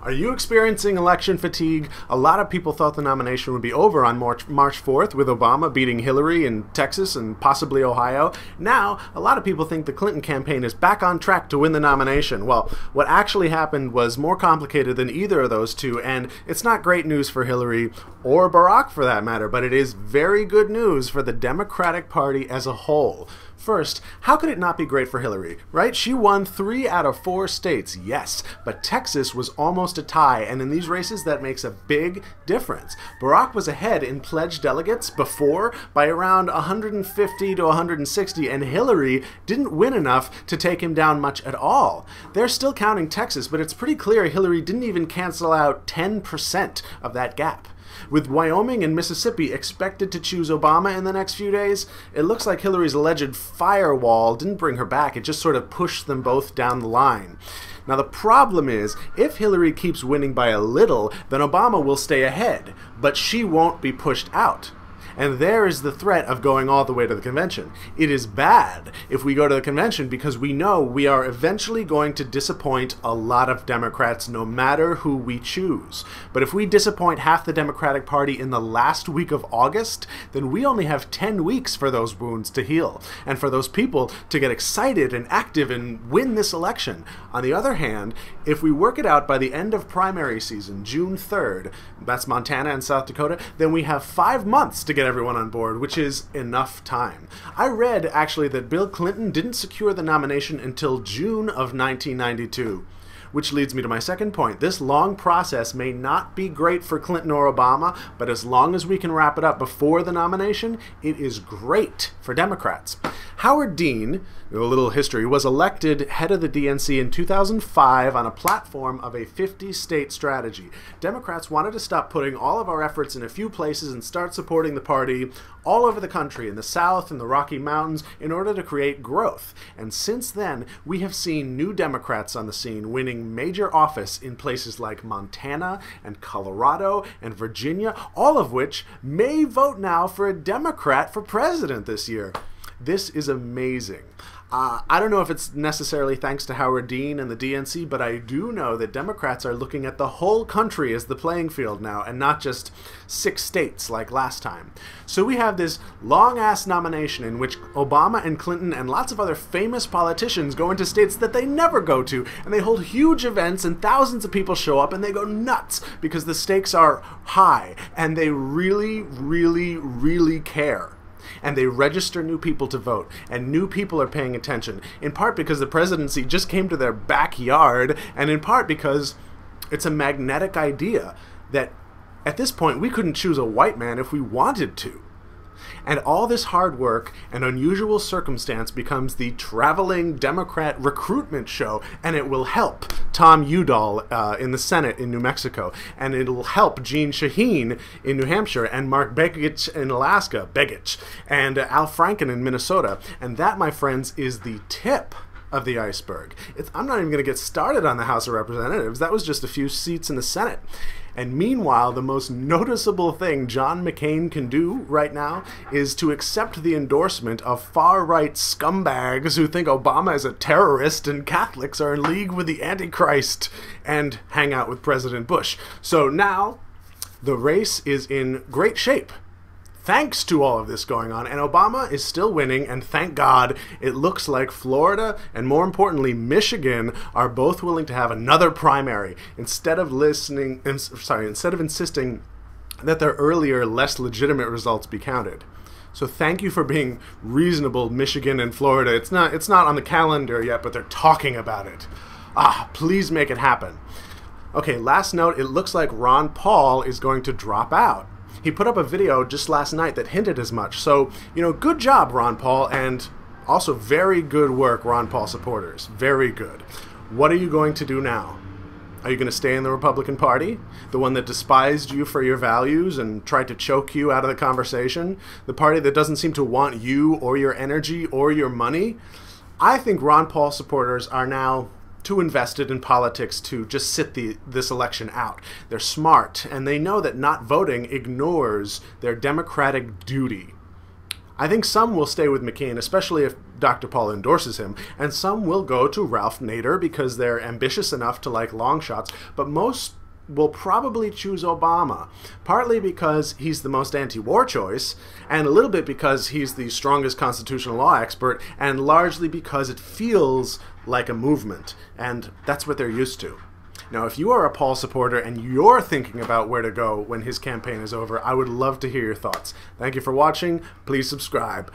Are you experiencing election fatigue? A lot of people thought the nomination would be over on March 4th with Obama beating Hillary in Texas and possibly Ohio. Now, a lot of people think the Clinton campaign is back on track to win the nomination. Well, what actually happened was more complicated than either of those two, and it's not great news for Hillary or Barack for that matter, but it is very good news for the Democratic Party as a whole. First, how could it not be great for Hillary, right? She won 3 out of 4 states, yes, but Texas was almost a tie, and in these races that makes a big difference. Barack was ahead in pledged delegates before by around 150 to 160, and Hillary didn't win enough to take him down much at all. They're still counting Texas, but it's pretty clear Hillary didn't even cancel out 10% of that gap. With Wyoming and Mississippi expected to choose Obama in the next few days, it looks like Hillary's alleged firewall didn't bring her back. It just sort of pushed them both down the line. Now the problem is, if Hillary keeps winning by a little, then Obama will stay ahead, but she won't be pushed out. And there is the threat of going all the way to the convention. It is bad if we go to the convention because we know we are eventually going to disappoint a lot of Democrats no matter who we choose. But if we disappoint half the Democratic Party in the last week of August, then we only have 10 weeks for those wounds to heal and for those people to get excited and active and win this election. On the other hand, if we work it out by the end of primary season, June 3rd, that's Montana and South Dakota, then we have 5 months to get everyone on board, which is enough time. I read, actually, that Bill Clinton didn't secure the nomination until June of 1992. Which leads me to my second point. This long process may not be great for Clinton or Obama, but as long as we can wrap it up before the nomination, it is great for Democrats. Howard Dean, a little history, was elected head of the DNC in 2005 on a platform of a 50-state strategy. Democrats wanted to stop putting all of our efforts in a few places and start supporting the party all over the country, in the South and the Rocky Mountains, in order to create growth. And since then, we have seen new Democrats on the scene winning major office in places like Montana and Colorado and Virginia, all of which may vote now for a Democrat for president this year. This is amazing. I don't know if it's necessarily thanks to Howard Dean and the DNC, but I do know that Democrats are looking at the whole country as the playing field now, and not just 6 states like last time. So we have this long-ass nomination in which Obama and Clinton and lots of other famous politicians go into states that they never go to, and they hold huge events, and thousands of people show up, and they go nuts because the stakes are high, and they really, really, really care. And they register new people to vote, and new people are paying attention, in part because the presidency just came to their backyard, and in part because it's a magnetic idea that at this point we couldn't choose a white man if we wanted to. And all this hard work and unusual circumstance becomes the traveling Democrat recruitment show, and it will help Tom Udall in the Senate in New Mexico, and it'll help Jeanne Shaheen in New Hampshire, and Mark Begich in Alaska, and Al Franken in Minnesota. And that, my friends, is the tip of the iceberg. I'm not even going to get started on the House of Representatives. That was just a few seats in the Senate. And meanwhile, the most noticeable thing John McCain can do right now is to accept the endorsement of far-right scumbags who think Obama is a terrorist and Catholics are in league with the Antichrist and hang out with President Bush. So now the race is in great shape, thanks to all of this going on, and Obama is still winning, and thank God. It looks like Florida and, more importantly, Michigan are both willing to have another primary instead of insisting that their earlier, less legitimate results be counted. So thank you for being reasonable, Michigan and Florida. It's not on the calendar yet, but they're talking about it. Please make it happen. Okay, last note, it looks like Ron Paul is going to drop out. He put up a video just last night that hinted as much. So, good job, Ron Paul, and also very good work, Ron Paul supporters. Very good. What are you going to do now? Are you going to stay in the Republican Party? The one that despised you for your values and tried to choke you out of the conversation? The party that doesn't seem to want you or your energy or your money? I think Ron Paul supporters are now too invested in politics to just sit this election out. They're smart, and they know that not voting ignores their democratic duty. I think some will stay with McCain, especially if Dr. Paul endorses him, and some will go to Ralph Nader because they're ambitious enough to like long shots, but most will probably choose Obama, partly because he's the most anti-war choice, and a little bit because he's the strongest constitutional law expert, and largely because it feels like a movement, and that's what they're used to. Now, if you are a Paul supporter and you're thinking about where to go when his campaign is over, I would love to hear your thoughts. Thank you for watching. Please subscribe.